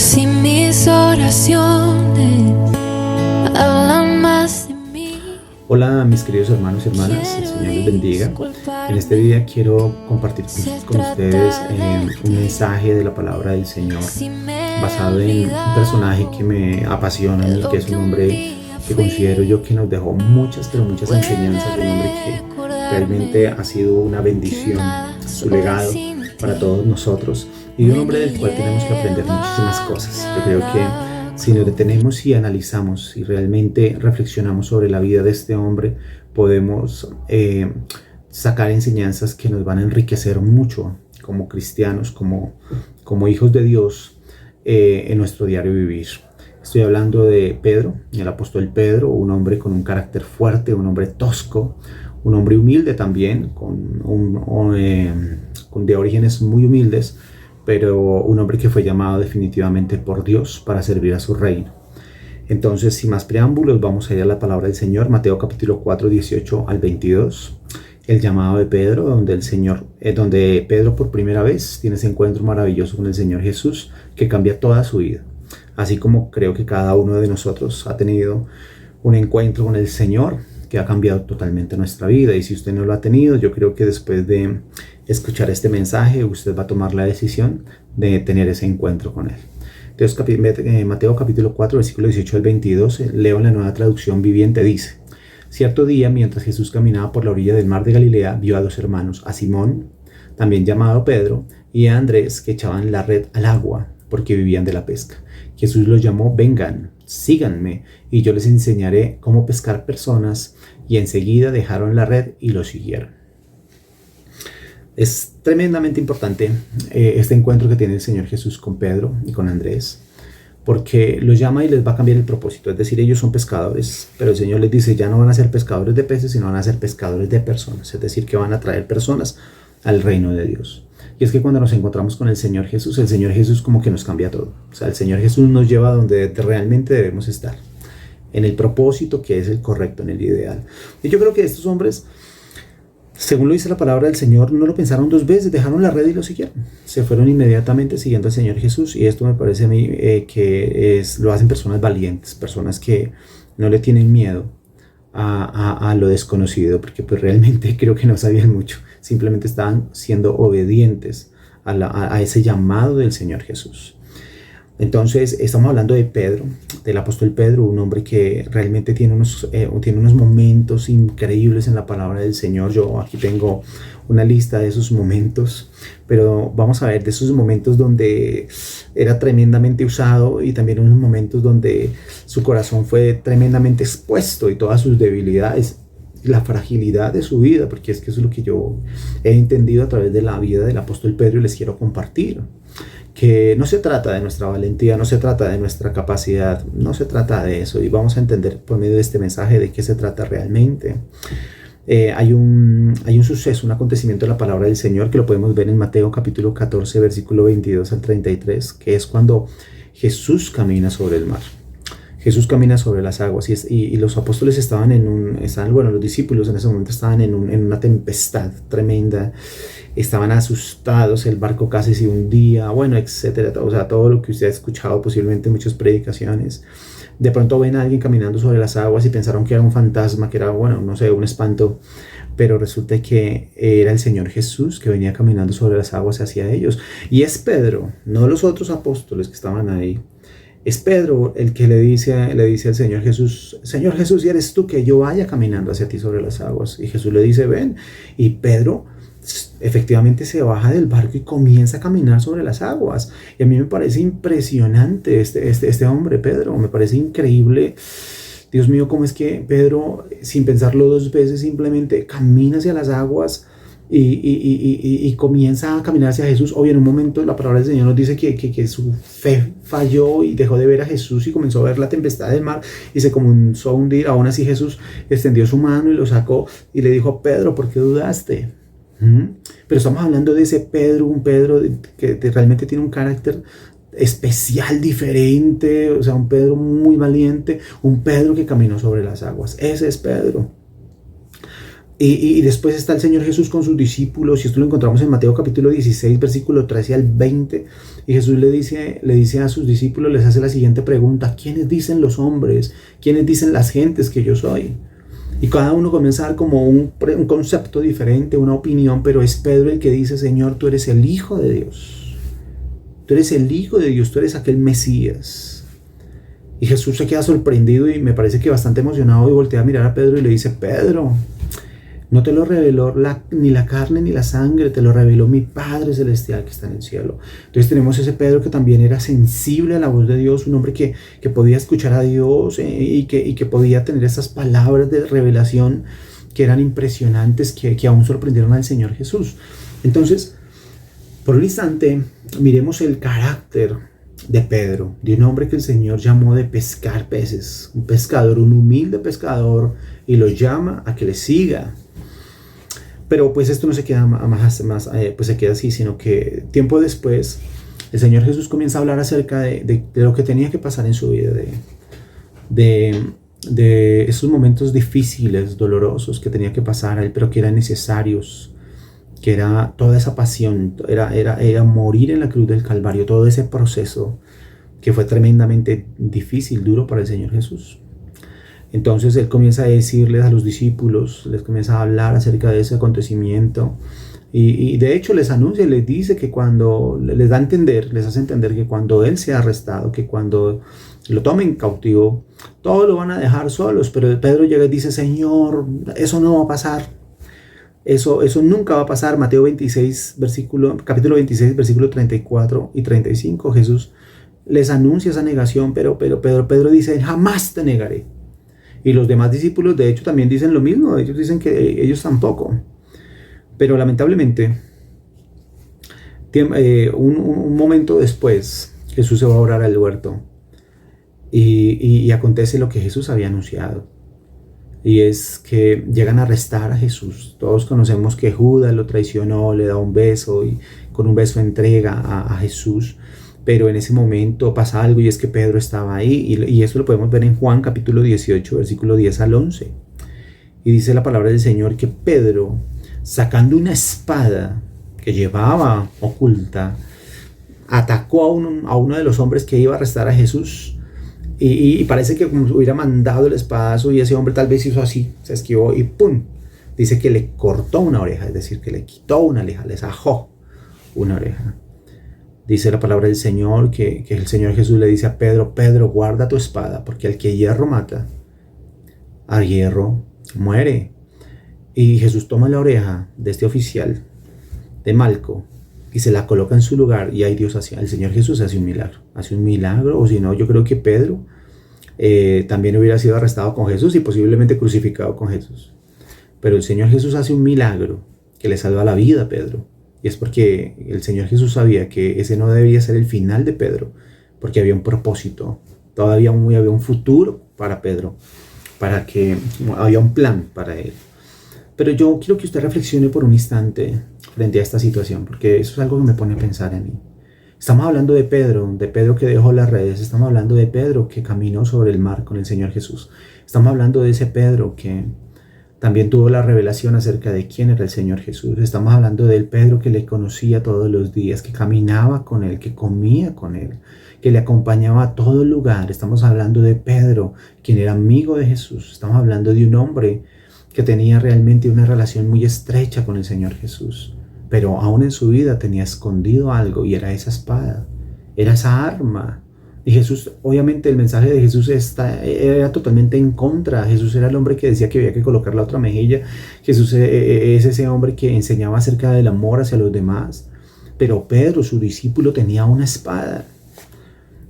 Si mis oraciones hablan más de mí. Hola mis queridos hermanos y hermanas, el Señor les bendiga. En este día quiero compartir con ustedes un mensaje de la palabra del Señor basado en un personaje que me apasiona a mí, que es un hombre que considero yo que nos dejó muchas enseñanzas, un hombre que realmente ha sido una bendición, su legado para todos nosotros, y un hombre del cual tenemos que aprender muchísimas cosas. Yo creo que si nos detenemos y analizamos y realmente reflexionamos sobre la vida de este hombre, podemos sacar enseñanzas que nos van a enriquecer mucho como cristianos, como hijos de Dios en nuestro diario vivir. Estoy hablando de Pedro, el apóstol Pedro, un hombre con un carácter fuerte, un hombre tosco, un hombre humilde también, de orígenes muy humildes, pero un hombre que fue llamado definitivamente por Dios para servir a su reino. Entonces, sin más preámbulos, vamos a ir a la palabra del Señor, Mateo capítulo 4, 18 al 22. El llamado de Pedro, donde Pedro por primera vez tiene ese encuentro maravilloso con el Señor Jesús que cambia toda su vida. Así como creo que cada uno de nosotros ha tenido un encuentro con el Señor que ha cambiado totalmente nuestra vida. Y si usted no lo ha tenido, yo creo que después de escuchar este mensaje, usted va a tomar la decisión de tener ese encuentro con Él. Entonces, Mateo capítulo 4, versículo 18 al 22, leo en la Nueva Traducción Viviente, dice: Cierto día, mientras Jesús caminaba por la orilla del mar de Galilea, vio a dos hermanos, a Simón, también llamado Pedro, y a Andrés, que echaban la red al agua, porque vivían de la pesca. Jesús los llamó: vengan, síganme, y yo les enseñaré cómo pescar personas. Y enseguida dejaron la red y lo siguieron. Es tremendamente importante este encuentro que tiene el Señor Jesús con Pedro y con Andrés, porque los llama y les va a cambiar el propósito. Es decir, ellos son pescadores, pero el Señor les dice: ya no van a ser pescadores de peces, sino van a ser pescadores de personas. Es decir, que van a traer personas al reino de Dios. Y es que cuando nos encontramos con el Señor Jesús como que nos cambia todo. O sea, el Señor Jesús nos lleva a donde realmente debemos estar, en el propósito que es el correcto, en el ideal. Y yo creo que estos hombres, según lo dice la palabra del Señor, no lo pensaron dos veces, dejaron la red y lo siguieron. Se fueron inmediatamente siguiendo al Señor Jesús, y esto me parece a mí que lo hacen personas valientes, personas que no le tienen miedo a lo desconocido, porque pues realmente creo que no sabían mucho, simplemente estaban siendo obedientes a ese llamado del Señor Jesús. Entonces estamos hablando de Pedro, del apóstol Pedro, un hombre que realmente tiene unos momentos increíbles en la palabra del Señor. Yo aquí tengo una lista de esos momentos, pero vamos a ver de esos momentos donde era tremendamente usado, y también unos momentos donde su corazón fue tremendamente expuesto, y todas sus debilidades, la fragilidad de su vida, porque es que eso es lo que yo he entendido a través de la vida del apóstol Pedro, y les quiero compartir. Que no se trata de nuestra valentía, no se trata de nuestra capacidad, no se trata de eso, y vamos a entender por medio de este mensaje de qué se trata realmente. Hay un suceso, un acontecimiento de la palabra del Señor que lo podemos ver en Mateo capítulo 14, versículo 22 al 33, que es cuando Jesús camina sobre el mar. Jesús camina sobre las aguas, y los apóstoles los discípulos en ese momento estaban en una tempestad tremenda, estaban asustados, el barco casi se hundía, bueno, etcétera. O sea, todo lo que usted ha escuchado posiblemente en muchas predicaciones. De pronto ven a alguien caminando sobre las aguas y pensaron que era un fantasma, que era, bueno, no sé, un espanto, pero resulta que era el Señor Jesús que venía caminando sobre las aguas hacia ellos. Y es Pedro, no los otros apóstoles que estaban ahí. Es Pedro el que le dice al Señor Jesús: Señor Jesús, ¿y eres tú que yo vaya caminando hacia ti sobre las aguas? Y Jesús le dice: ven. Y Pedro efectivamente se baja del barco y comienza a caminar sobre las aguas. Y a mí me parece impresionante este hombre, Pedro. Me parece increíble. Dios mío, cómo es que Pedro, sin pensarlo dos veces, simplemente camina hacia las aguas y comienza a caminar hacia Jesús. Obvio, en un momento la palabra del Señor nos dice que su fe falló y dejó de ver a Jesús y comenzó a ver la tempestad del mar y se comenzó a hundir. Aún así Jesús extendió su mano y lo sacó y le dijo: Pedro, ¿por qué dudaste? Pero estamos hablando de ese Pedro, un Pedro que realmente tiene un carácter especial, diferente, o sea, un Pedro muy valiente, un Pedro que caminó sobre las aguas. Ese es Pedro. Y después está el Señor Jesús con sus discípulos, y esto lo encontramos en Mateo capítulo 16, versículo 13 al 20, y Jesús le dice a sus discípulos, les hace la siguiente pregunta: ¿quiénes dicen los hombres? ¿Quiénes dicen las gentes que yo soy? Y cada uno comienza a dar como un concepto diferente, una opinión, pero es Pedro el que dice: Señor, tú eres el Hijo de Dios. Tú eres el Hijo de Dios, tú eres aquel Mesías. Y Jesús se queda sorprendido y me parece que bastante emocionado, y voltea a mirar a Pedro y le dice: Pedro, no te lo reveló ni la carne ni la sangre, te lo reveló mi Padre Celestial que está en el cielo. Entonces tenemos ese Pedro que también era sensible a la voz de Dios, un hombre que podía escuchar a Dios, y que podía tener esas palabras de revelación que eran impresionantes, que aún sorprendieron al Señor Jesús. Entonces, por un instante, miremos el carácter de Pedro, de un hombre que el Señor llamó de pescar peces, un pescador, un humilde pescador, y lo llama a que le siga. Pero pues esto no se queda pues se queda así, sino que tiempo después el Señor Jesús comienza a hablar acerca de lo que tenía que pasar en su vida, de esos momentos difíciles, dolorosos que tenía que pasar a él, pero que eran necesarios, que era toda esa pasión, era morir en la cruz del Calvario, todo ese proceso que fue tremendamente difícil, duro para el Señor Jesús. Entonces él comienza a decirles a los discípulos, les comienza a hablar acerca de ese acontecimiento, y de hecho les anuncia, les dice que cuando les da a entender, les hace entender que cuando él sea arrestado, que cuando lo tomen cautivo, todos lo van a dejar solos. Pero Pedro llega y dice: Señor, eso no va a pasar, eso nunca va a pasar. Mateo 26, capítulo 26, versículo 34 y 35, Jesús les anuncia esa negación, pero Pedro dice: jamás te negaré. Y los demás discípulos de hecho también dicen lo mismo, ellos dicen que ellos tampoco. Pero lamentablemente, un momento después, Jesús se va a orar al huerto, y acontece lo que Jesús había anunciado. Y es que llegan a arrestar a Jesús. Todos conocemos que Judas lo traicionó, le da un beso y con un beso entrega a Jesús. Pero en ese momento pasa algo, y es que Pedro estaba ahí, y eso lo podemos ver en Juan capítulo 18, versículo 10 al 11. Y dice la palabra del Señor que Pedro, sacando una espada que llevaba oculta, atacó a uno de los hombres que iba a arrestar a Jesús. Y parece que como hubiera mandado el espadazo, y ese hombre tal vez hizo así, se esquivó y ¡pum! Dice que le cortó una oreja, es decir, que le quitó una oreja, le sajó una oreja. Dice la palabra del Señor que el Señor Jesús le dice a Pedro: Pedro, guarda tu espada, porque al que hierro mata, a hierro muere. Y Jesús toma la oreja de este oficial, de Malco, y se la coloca en su lugar, y ahí el Señor Jesús hace un milagro, o si no, yo creo que Pedro también hubiera sido arrestado con Jesús y posiblemente crucificado con Jesús. Pero el Señor Jesús hace un milagro que le salva la vida a Pedro. Y es porque el Señor Jesús sabía que ese no debería ser el final de Pedro, porque había un propósito, todavía había un futuro para Pedro, había un plan para él. Pero yo quiero que usted reflexione por un instante frente a esta situación, porque eso es algo que me pone a pensar en mí. Estamos hablando de Pedro que dejó las redes, estamos hablando de Pedro que caminó sobre el mar con el Señor Jesús, estamos hablando de ese Pedro que también tuvo la revelación acerca de quién era el Señor Jesús. Estamos hablando del Pedro que le conocía todos los días, que caminaba con él, que comía con él, que le acompañaba a todo lugar. Estamos hablando de Pedro, quien era amigo de Jesús. Estamos hablando de un hombre que tenía realmente una relación muy estrecha con el Señor Jesús. Pero aún en su vida tenía escondido algo, y era esa espada, era esa arma. Y Jesús, obviamente el mensaje de Jesús era totalmente en contra. Jesús era el hombre que decía que había que colocar la otra mejilla. Jesús es ese hombre que enseñaba acerca del amor hacia los demás. Pero Pedro, su discípulo, tenía una espada.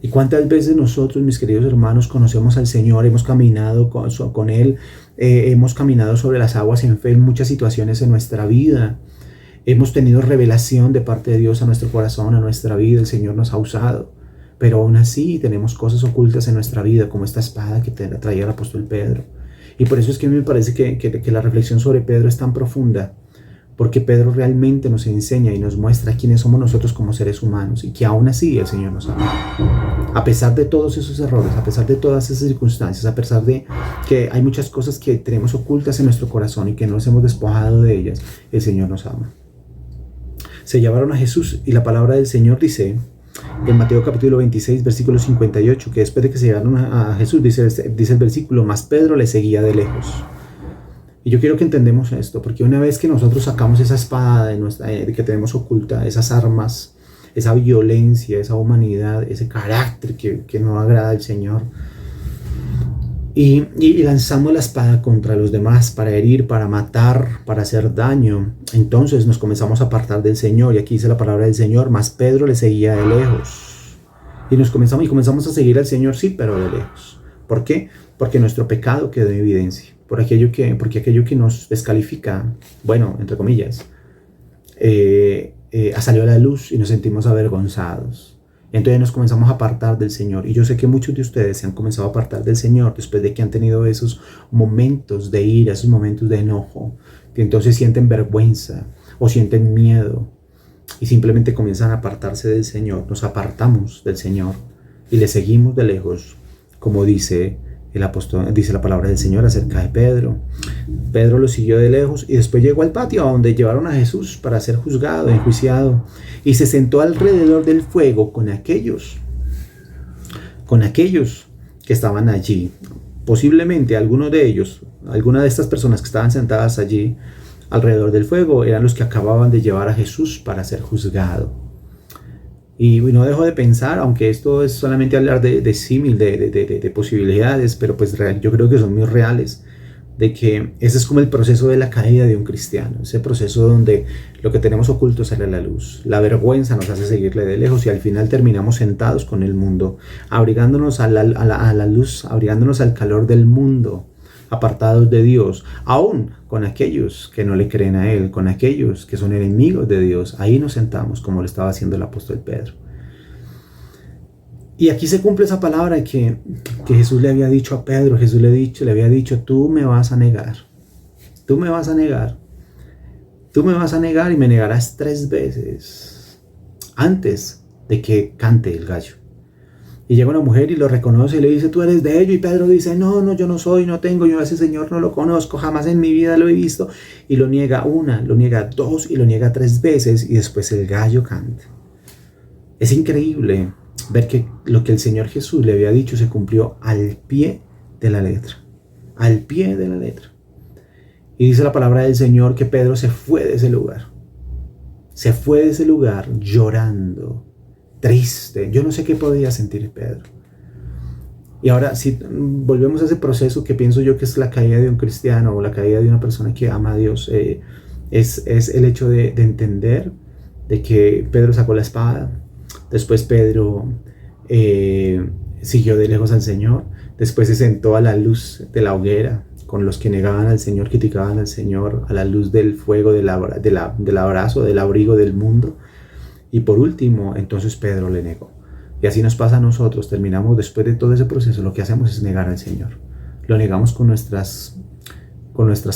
¿Y cuántas veces nosotros, mis queridos hermanos, conocemos al Señor, hemos caminado con Él, hemos caminado sobre las aguas en fe en muchas situaciones en nuestra vida? Hemos tenido revelación de parte de Dios a nuestro corazón, a nuestra vida. El Señor nos ha usado. Pero aún así tenemos cosas ocultas en nuestra vida, como esta espada que traía el apóstol Pedro. Y por eso es que a mí me parece que la reflexión sobre Pedro es tan profunda, porque Pedro realmente nos enseña y nos muestra quiénes somos nosotros como seres humanos y que aún así el Señor nos ama. A pesar de todos esos errores, a pesar de todas esas circunstancias, a pesar de que hay muchas cosas que tenemos ocultas en nuestro corazón y que no nos hemos despojado de ellas, el Señor nos ama. Se llevaron a Jesús y la palabra del Señor dice en Mateo capítulo 26 versículo 58 que después de que se llevaron a Jesús, dice el versículo, mas Pedro le seguía de lejos. Y yo quiero que entendamos esto, porque una vez que nosotros sacamos esa espada que tenemos oculta, esas armas, esa violencia, esa humanidad, ese carácter que no agrada al Señor, y lanzamos la espada contra los demás para herir, para matar, para hacer daño, entonces nos comenzamos a apartar del Señor. Y aquí dice la palabra del Señor, mas Pedro le seguía de lejos. Y comenzamos a seguir al Señor, sí, pero de lejos. ¿Por qué? Porque nuestro pecado quedó en evidencia. Porque aquello que nos descalifica, bueno, entre comillas, salió a la luz y nos sentimos avergonzados. Entonces nos comenzamos a apartar del Señor. Y yo sé que muchos de ustedes se han comenzado a apartar del Señor después de que han tenido esos momentos de ira, esos momentos de enojo, que entonces sienten vergüenza o sienten miedo y simplemente comienzan a apartarse del Señor. Nos apartamos del Señor y le seguimos de lejos, como dice el apóstol, dice la palabra del Señor acerca de Pedro. Pedro lo siguió de lejos y después llegó al patio donde llevaron a Jesús para ser juzgado, enjuiciado, y se sentó alrededor del fuego con aquellos que estaban allí. Posiblemente algunos de ellos, alguna de estas personas que estaban sentadas allí alrededor del fuego, eran los que acababan de llevar a Jesús para ser juzgado. Y no dejo de pensar, aunque esto es solamente hablar de símil, de posibilidades, pero pues yo creo que son muy reales, de que ese es como el proceso de la caída de un cristiano, ese proceso donde lo que tenemos oculto sale a la luz, la vergüenza nos hace seguirle de lejos y al final terminamos sentados con el mundo, abrigándonos a la luz, abrigándonos al calor del mundo, apartados de Dios, aún con aquellos que no le creen a Él, con aquellos que son enemigos de Dios. Ahí nos sentamos como lo estaba haciendo el apóstol Pedro. Y aquí se cumple esa palabra que Jesús le había dicho a Pedro. Jesús le había dicho, tú me vas a negar, tú me vas a negar, tú me vas a negar y me negarás 3 veces antes de que cante el gallo. Y llega una mujer y lo reconoce y le dice, tú eres de ellos. Y Pedro dice, no, yo no soy, no tengo, yo a ese Señor no lo conozco, jamás en mi vida lo he visto. Y lo niega 1, lo niega 2 y lo niega 3 veces y después el gallo canta. Es increíble ver que lo que el Señor Jesús le había dicho se cumplió al pie de la letra. Al pie de la letra. Y dice la palabra del Señor que Pedro se fue de ese lugar. Se fue de ese lugar llorando, triste. Yo no sé qué podía sentir Pedro. Y ahora, si volvemos a ese proceso que pienso yo que es la caída de un cristiano o la caída de una persona que ama a Dios, es el hecho de entender de que Pedro sacó la espada, después Pedro siguió de lejos al Señor, después se sentó a la luz de la hoguera con los que negaban al Señor, criticaban al Señor, a la luz del fuego, del abrazo, del abrigo del mundo. Y por último, entonces Pedro le negó. Y así nos pasa a nosotros, terminamos después de todo ese proceso, lo que hacemos es negar al Señor. Lo negamos con nuestras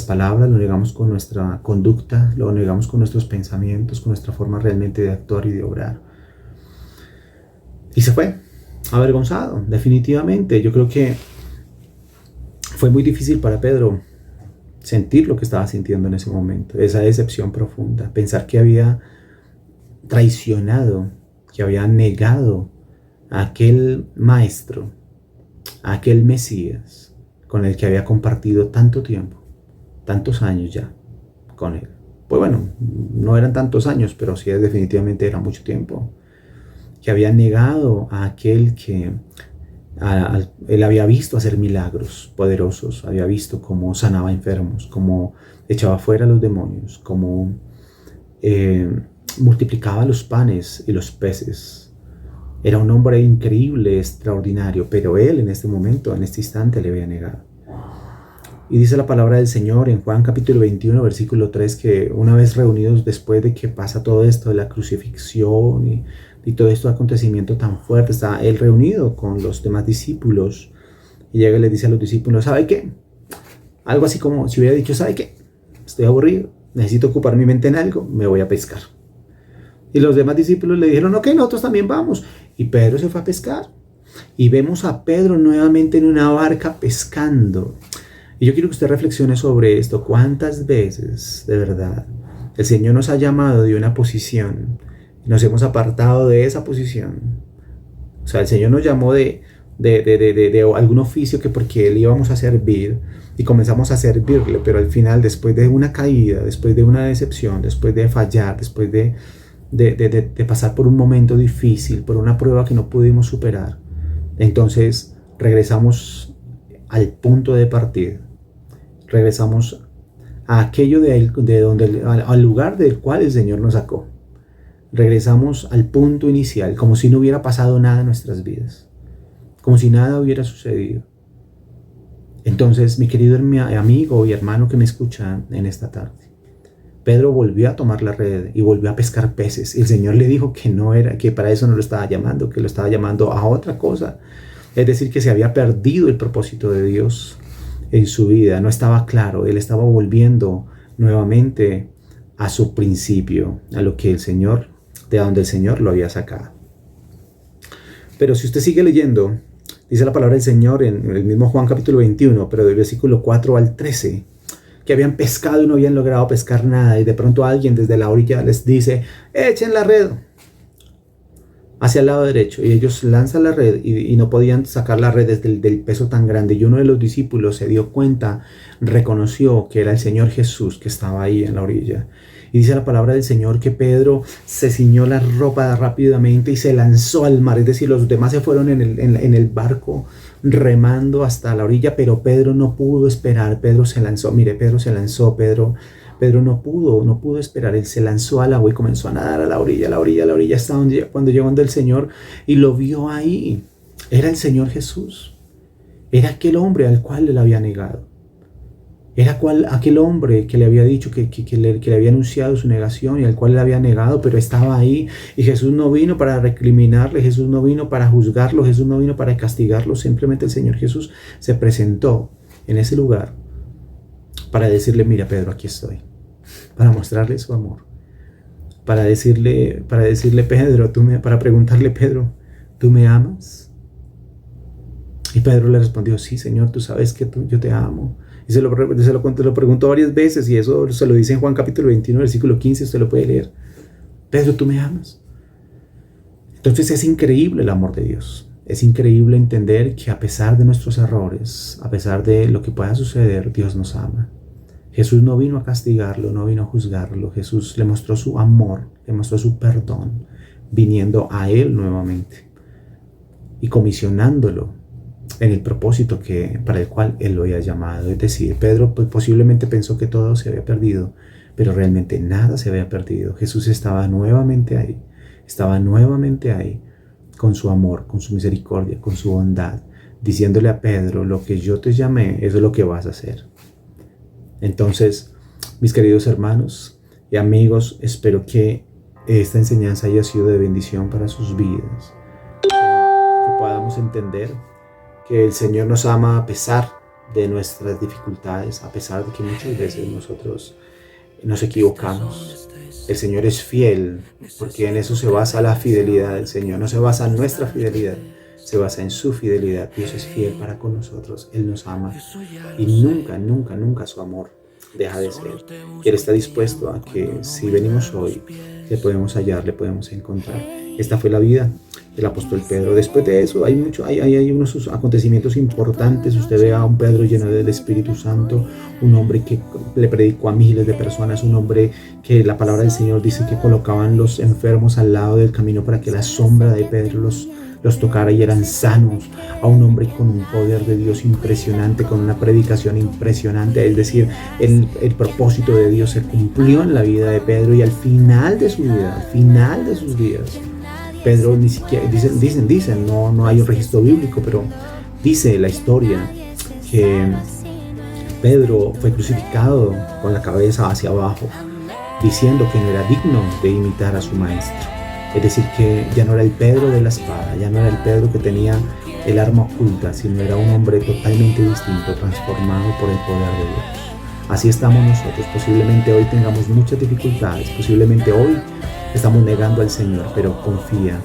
palabras, lo negamos con nuestra conducta, lo negamos con nuestros pensamientos, con nuestra forma realmente de actuar y de obrar. Y se fue, avergonzado, definitivamente. Yo creo que fue muy difícil para Pedro sentir lo que estaba sintiendo en ese momento, esa decepción profunda, pensar que había traicionado, que había negado a aquel maestro, a aquel Mesías con el que había compartido tanto tiempo, tantos años ya con él. Pues bueno, no eran tantos años, pero sí definitivamente era mucho tiempo. Que había negado a aquel que él había visto hacer milagros poderosos, había visto cómo sanaba enfermos, cómo echaba fuera a los demonios, cómo multiplicaba los panes y los peces. Era un hombre increíble, extraordinario, pero él en este momento, en este instante, le había negado. Y dice la palabra del Señor en Juan capítulo 21, versículo 3, que una vez reunidos después de que pasa todo esto de la crucifixión y todo este acontecimiento tan fuerte, está él reunido con los demás discípulos y llega y le dice a los discípulos, ¿sabe qué? Algo así como si hubiera dicho, ¿sabe qué? Estoy aburrido, necesito ocupar mi mente en algo, me voy a pescar. Y los demás discípulos le dijeron, ok, nosotros también vamos. Y Pedro se fue a pescar. Y vemos a Pedro nuevamente en una barca pescando. Y yo quiero que usted reflexione sobre esto. ¿Cuántas veces, de verdad, el Señor nos ha llamado de una posición y nos hemos apartado de esa posición? O sea, el Señor nos llamó de algún oficio que porque Él íbamos a servir y comenzamos a servirle, pero al final, después de una caída, después de una decepción, después de fallar, después de pasar por un momento difícil, por una prueba que no pudimos superar, entonces regresamos al punto de partida, regresamos a aquello al lugar del cual el Señor nos sacó. Regresamos al punto inicial, como si no hubiera pasado nada en nuestras vidas, como si nada hubiera sucedido. Entonces, mi querido amigo y hermano que me escucha en esta tarde, Pedro volvió a tomar la red y volvió a pescar peces. El Señor le dijo que para eso no lo estaba llamando, que lo estaba llamando a otra cosa. Es decir, que se había perdido el propósito de Dios en su vida. No estaba claro. Él estaba volviendo nuevamente a su principio, a lo que de donde el Señor lo había sacado. Pero si usted sigue leyendo, dice la palabra del Señor en el mismo Juan capítulo 21, pero del versículo 4 al 13, que habían pescado y no habían logrado pescar nada, y de pronto alguien desde la orilla les dice, echen la red hacia el lado derecho, y ellos lanzan la red y no podían sacar la red desde del peso tan grande, y uno de los discípulos se dio cuenta, reconoció que era el Señor Jesús que estaba ahí en la orilla. Y dice la palabra del Señor que Pedro se ciñó la ropa rápidamente y se lanzó al mar. Es decir, los demás se fueron en el barco remando hasta la orilla, pero Pedro no pudo esperar. Pedro se lanzó. Mire, Pedro se lanzó. Pedro no pudo esperar. Él se lanzó al agua y comenzó a nadar a la orilla, hasta cuando llegó donde el Señor y lo vio ahí. Era el Señor Jesús. Era aquel hombre al cual le había negado. Era aquel hombre que le había dicho, que le había anunciado su negación y al cual le había negado, pero estaba ahí. Y Jesús no vino para recriminarle, Jesús no vino para juzgarlo, Jesús no vino para castigarlo. Simplemente el Señor Jesús se presentó en ese lugar para decirle, mira Pedro, aquí estoy. Para mostrarle su amor. Para decirle Pedro, para preguntarle, Pedro, ¿tú me amas? Y Pedro le respondió, sí Señor, tú sabes que yo te amo. Y se lo preguntó varias veces, y eso se lo dice en Juan capítulo 21, versículo 15, usted lo puede leer. Pedro, ¿tú me amas? Entonces es increíble el amor de Dios. Es increíble entender que a pesar de nuestros errores, a pesar de lo que pueda suceder, Dios nos ama. Jesús no vino a castigarlo, no vino a juzgarlo. Jesús le mostró su amor, le mostró su perdón, viniendo a Él nuevamente y comisionándolo en el propósito para el cual Él lo había llamado. Es decir, Pedro posiblemente pensó que todo se había perdido, pero realmente nada se había perdido. Jesús estaba nuevamente ahí, con su amor, con su misericordia, con su bondad, diciéndole a Pedro, lo que yo te llamé, eso es lo que vas a hacer. Entonces, mis queridos hermanos y amigos, espero que esta enseñanza haya sido de bendición para sus vidas, que podamos entender que el Señor nos ama a pesar de nuestras dificultades, a pesar de que muchas veces nosotros nos equivocamos. El Señor es fiel, porque en eso se basa la fidelidad del Señor. No se basa en nuestra fidelidad, se basa en su fidelidad. Dios es fiel para con nosotros, Él nos ama y nunca su amor deja de ser. Y Él está dispuesto a que si venimos hoy, le podemos hallar, le podemos encontrar. Esta fue la vida del apóstol Pedro. Después de eso hay unos acontecimientos importantes. Usted ve a un Pedro lleno del Espíritu Santo, un hombre que le predicó a miles de personas, un hombre que la palabra del Señor dice que colocaban los enfermos al lado del camino para que la sombra de Pedro los tocara y eran sanos. A un hombre con un poder de Dios impresionante, con una predicación impresionante. Es decir, el propósito de Dios se cumplió en la vida de Pedro, y al final de su vida, al final de sus días, Pedro ni siquiera, dicen, no hay un registro bíblico, pero dice la historia que Pedro fue crucificado con la cabeza hacia abajo, diciendo que no era digno de imitar a su maestro. Es decir, que ya no era el Pedro de la espada, ya no era el Pedro que tenía el arma oculta, sino era un hombre totalmente distinto, transformado por el poder de Dios. Así estamos nosotros. Posiblemente hoy tengamos muchas dificultades, posiblemente hoy estamos negando al Señor, pero confía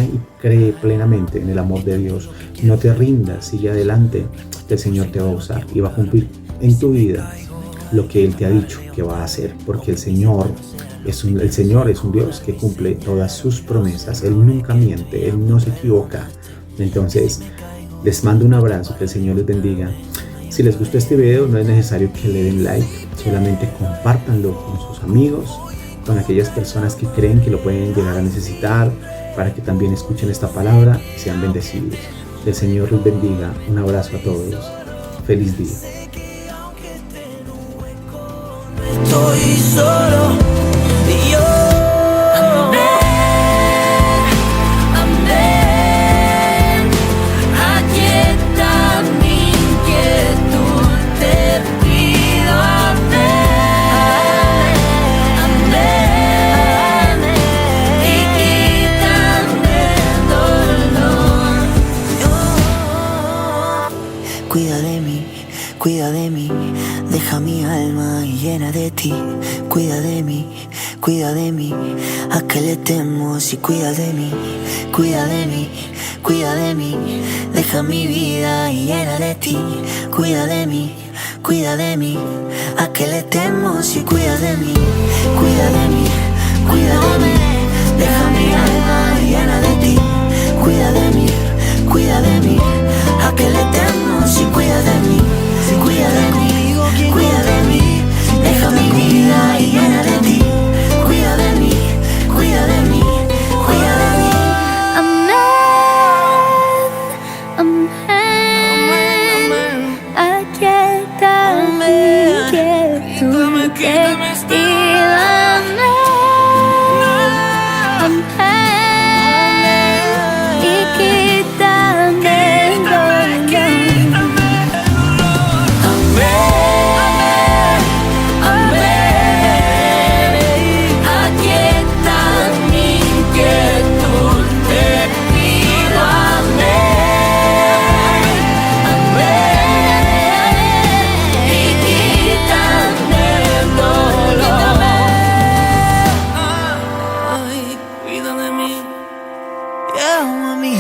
y cree plenamente en el amor de Dios. No te rindas, sigue adelante, que el Señor te va a usar y va a cumplir en tu vida lo que Él te ha dicho que va a hacer, porque el Señor es un Dios que cumple todas sus promesas. Él nunca miente, Él no se equivoca. Entonces, les mando un abrazo, que el Señor les bendiga. Si les gustó este video, no es necesario que le den like, solamente compártanlo con sus amigos, con aquellas personas que creen que lo pueden llegar a necesitar, para que también escuchen esta palabra y sean bendecidos. El Señor los bendiga. Un abrazo a todos. Feliz día. Estoy solo y yo. Amén, aquí está mi inquietud, te pido amén, amén, y quítame el dolor. Cuida de mí, deja mi alma llena de ti. Cuida de mí, a qué le temo si cuida de mí. Cuida de mí, deja mi vida llena de ti. Cuida de mí, a qué le temo si cuida de mí. Cuida de mí, deja mi alma llena de ti. Cuida de mí, a qué le temo si cuida de mí. Cuida de mí, deja mi vida llena de ti. Cuida de mí, cuida de mí. Amén, amén. Aquí está mi inquietud, te pido amén, amén, y quítame el dolor. Llama a mi